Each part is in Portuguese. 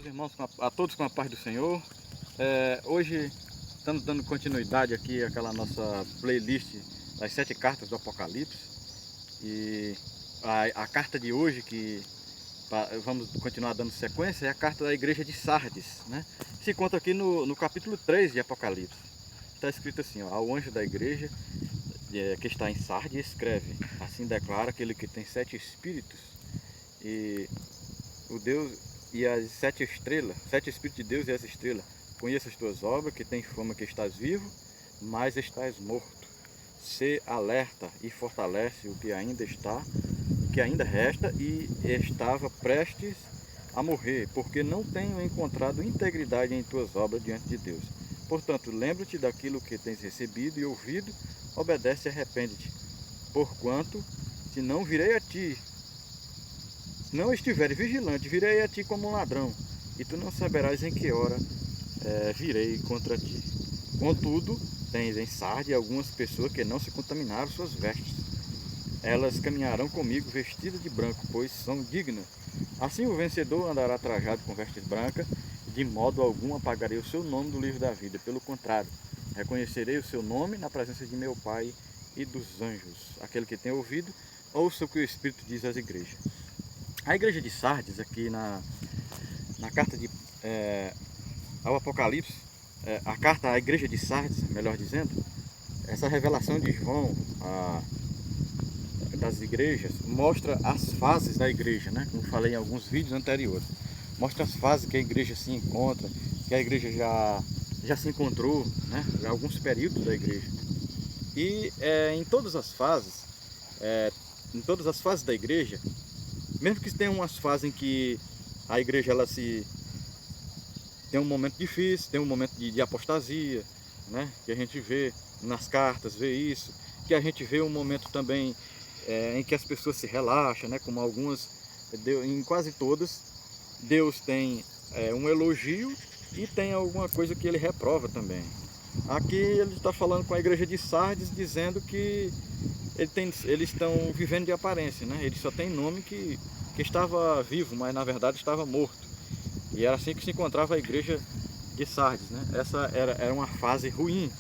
Meus irmãos, a todos com a paz do Senhor. Hoje estamos dando continuidade aqui àquela nossa playlist das 7 cartas do Apocalipse. E a carta de hoje, que vamos continuar dando sequência, é a carta da igreja de Sardes, né? Se encontra aqui no capítulo 3 de Apocalipse. Está escrito assim, ó: ao anjo da igreja que está em Sardes escreve: assim declara aquele que tem 7 espíritos e o Deus e as 7 estrelas, 7 espíritos de Deus e as estrelas. Conheça as tuas obras, que tem fama que estás vivo, mas estás morto. Se alerta e fortalece o que ainda está, o que ainda resta e estava prestes a morrer, porque não tenho encontrado integridade em tuas obras diante de Deus. Portanto, lembra-te daquilo que tens recebido e ouvido, obedece e arrepende-te. Porquanto, se não virei a ti, não estiveres vigilante, virei a ti como um ladrão, e tu não saberás em que hora virei contra ti. Contudo, tens em Sardes algumas pessoas que não se contaminaram suas vestes. Elas caminharão comigo vestidas de branco, pois são dignas. Assim o vencedor andará trajado com vestes brancas, de modo algum apagarei o seu nome do livro da vida. Pelo contrário, reconhecerei o seu nome na presença de meu Pai e dos anjos. Aquele que tem ouvido, ouça o que o Espírito diz às igrejas. A igreja de Sardes, aqui na carta ao Apocalipse, a carta à igreja de Sardes, melhor dizendo, essa revelação de João das igrejas mostra as fases da igreja, né? Como falei em alguns vídeos anteriores. Mostra as fases que a igreja se encontra, que a igreja já se encontrou, né? Em alguns períodos da igreja. E em todas as fases da igreja, mesmo que tenha umas fases em que a igreja ela tem um momento difícil, tem um momento de apostasia, né? Que a gente vê nas cartas, vê isso, que a gente vê um momento também em que as pessoas se relaxam, né? Como algumas, em quase todas, Deus tem um elogio e tem alguma coisa que ele reprova também. Aqui ele está falando com a igreja de Sardes, dizendo que eles estão vivendo de aparência, né? Ele só tem nome que estava vivo, mas na verdade estava morto. E era assim que se encontrava a igreja de Sardes, né? Essa era uma fase ruim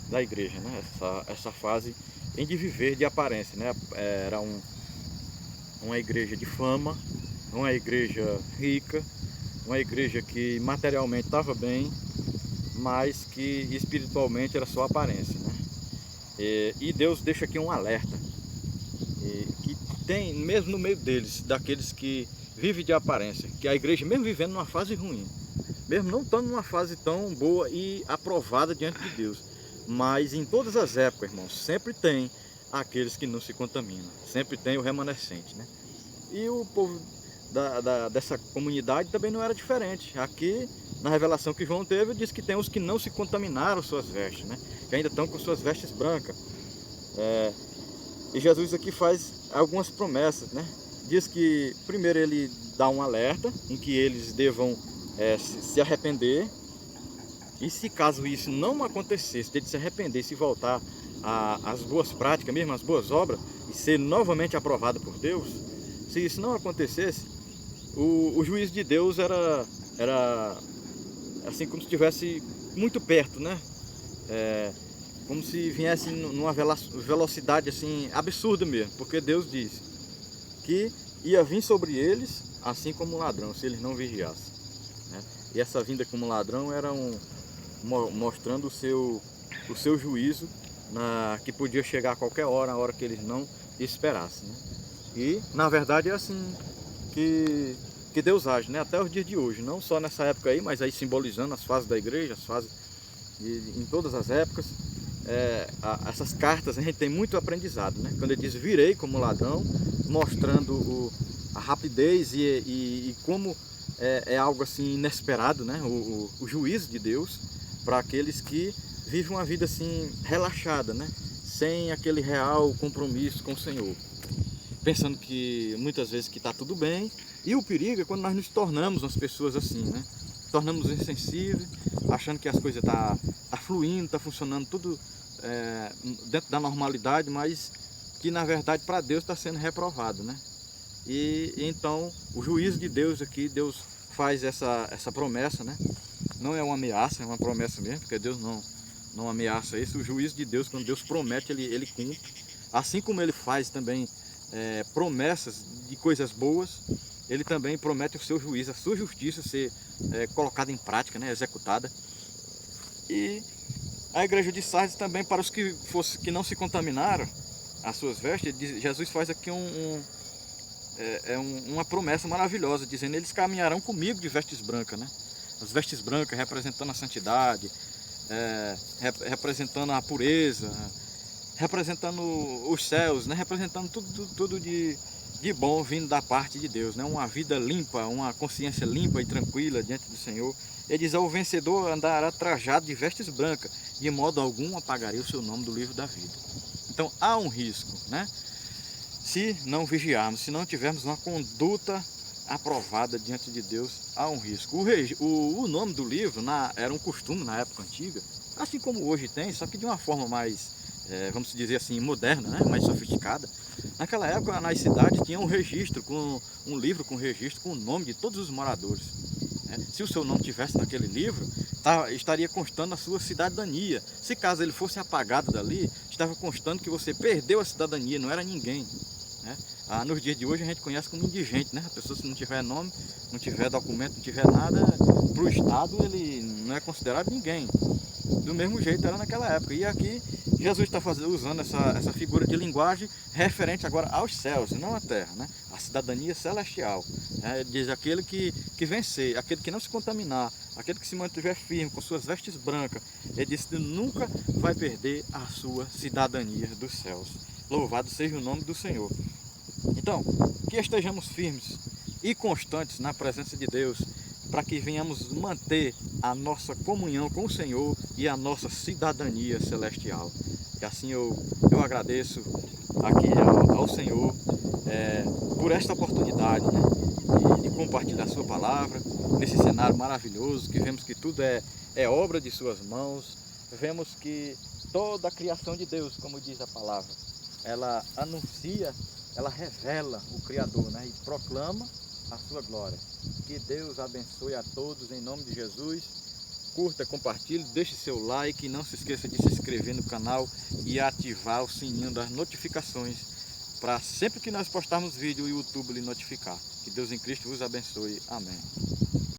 da igreja, né? Essa fase em de viver de aparência, né? Era uma igreja de fama, uma igreja rica, uma igreja que materialmente estava bem, mas que espiritualmente era só aparência, né? E Deus deixa aqui um alerta, que tem mesmo no meio deles, daqueles que vivem de aparência, que a igreja, mesmo vivendo numa fase ruim, mesmo não estando numa fase tão boa e aprovada diante de Deus, mas em todas as épocas, irmãos, sempre tem aqueles que não se contaminam, sempre tem o remanescente, né? E o povo dessa comunidade também não era diferente. Aqui, na revelação que João teve, diz que tem os que não se contaminaram suas vestes, né? Que ainda estão com suas vestes brancas. E Jesus aqui faz algumas promessas, né? Diz que primeiro ele dá um alerta em que eles devam se arrepender, e se caso isso não acontecesse, de ele se arrepender e voltar às boas práticas, mesmo às boas obras, e ser novamente aprovado por Deus, se isso não acontecesse, o juízo de Deus era assim como se estivesse muito perto, né? Como se viesse numa velocidade assim absurda mesmo, porque Deus disse que ia vir sobre eles assim como um ladrão, se eles não vigiassem, né? E essa vinda como ladrão era mostrando o seu juízo, que podia chegar a qualquer hora, a hora que eles não esperassem, né? E na verdade é assim que Deus age, né? Até os dias de hoje, não só nessa época aí, mas aí simbolizando as fases da igreja, as fases em todas as épocas. Essas cartas a gente tem muito aprendizado, né? Quando ele diz virei como ladrão, mostrando a rapidez e como é algo assim inesperado, né? O juízo de Deus para aqueles que vivem uma vida assim relaxada, né? Sem aquele real compromisso com o Senhor, pensando que muitas vezes que está tudo bem. E o perigo é quando nós nos tornamos umas pessoas assim, né? Tornamos insensíveis, achando que as coisas tá fluindo, tá funcionando tudo dentro da normalidade, mas que na verdade para Deus está sendo reprovado, né? E então o juízo de Deus aqui, Deus faz essa promessa, né? Não é uma ameaça, é uma promessa mesmo, porque Deus não ameaça isso. O juízo de Deus, quando Deus promete, ele cumpre. Assim como ele faz também promessas de coisas boas, ele também promete o seu juízo, a sua justiça ser colocada em prática, né? Executada. E a igreja de Sardes também, para os que não se contaminaram as suas vestes, Jesus faz aqui uma promessa maravilhosa, dizendo: eles caminharão comigo de vestes brancas, né? As vestes brancas representando a santidade, representando a pureza, representando os céus, né? Representando tudo de bom vindo da parte de Deus, né? Uma vida limpa, uma consciência limpa e tranquila diante do Senhor. Ele diz: o vencedor andará trajado de vestes brancas, de modo algum apagarei o seu nome do livro da vida. Então há um risco, né? Se não vigiarmos, se não tivermos uma conduta aprovada diante de Deus, há um risco. O nome do livro era um costume na época antiga, assim como hoje tem, só que de uma forma mais, vamos dizer assim, moderna, né? Mais sofisticada. Naquela época, nas cidades, tinha um registro, um livro com registro com o nome de todos os moradores. Se o seu nome tivesse naquele livro, estaria constando a sua cidadania. Se caso ele fosse apagado dali, estava constando que você perdeu a cidadania, não era ninguém, né? Nos dias de hoje a gente conhece como indigente, né? A pessoa, se não tiver nome, não tiver documento, não tiver nada, para o Estado ele não é considerado ninguém. Do mesmo jeito era naquela época. E aqui Jesus está usando essa figura de linguagem referente agora aos céus, e não à terra, né? A cidadania celestial. Ele diz: aquele que vencer, aquele que não se contaminar, aquele que se mantiver firme com suas vestes brancas, ele disse que nunca vai perder a sua cidadania dos céus. Louvado seja o nome do Senhor. Então, que estejamos firmes e constantes na presença de Deus, para que venhamos manter a nossa comunhão com o Senhor e a nossa cidadania celestial. E assim eu agradeço aqui ao Senhor por esta oportunidade, né, de compartilhar a sua palavra nesse cenário maravilhoso, que vemos que tudo é obra de suas mãos. Vemos que toda a criação de Deus, como diz a palavra, ela anuncia, ela revela o Criador, né, e proclama a sua glória. Que Deus abençoe a todos em nome de Jesus. Curta, compartilhe, deixe seu like e não se esqueça de se inscrever no canal e ativar o sininho das notificações para sempre que nós postarmos vídeo o YouTube lhe notificar. Que Deus em Cristo vos abençoe. Amém.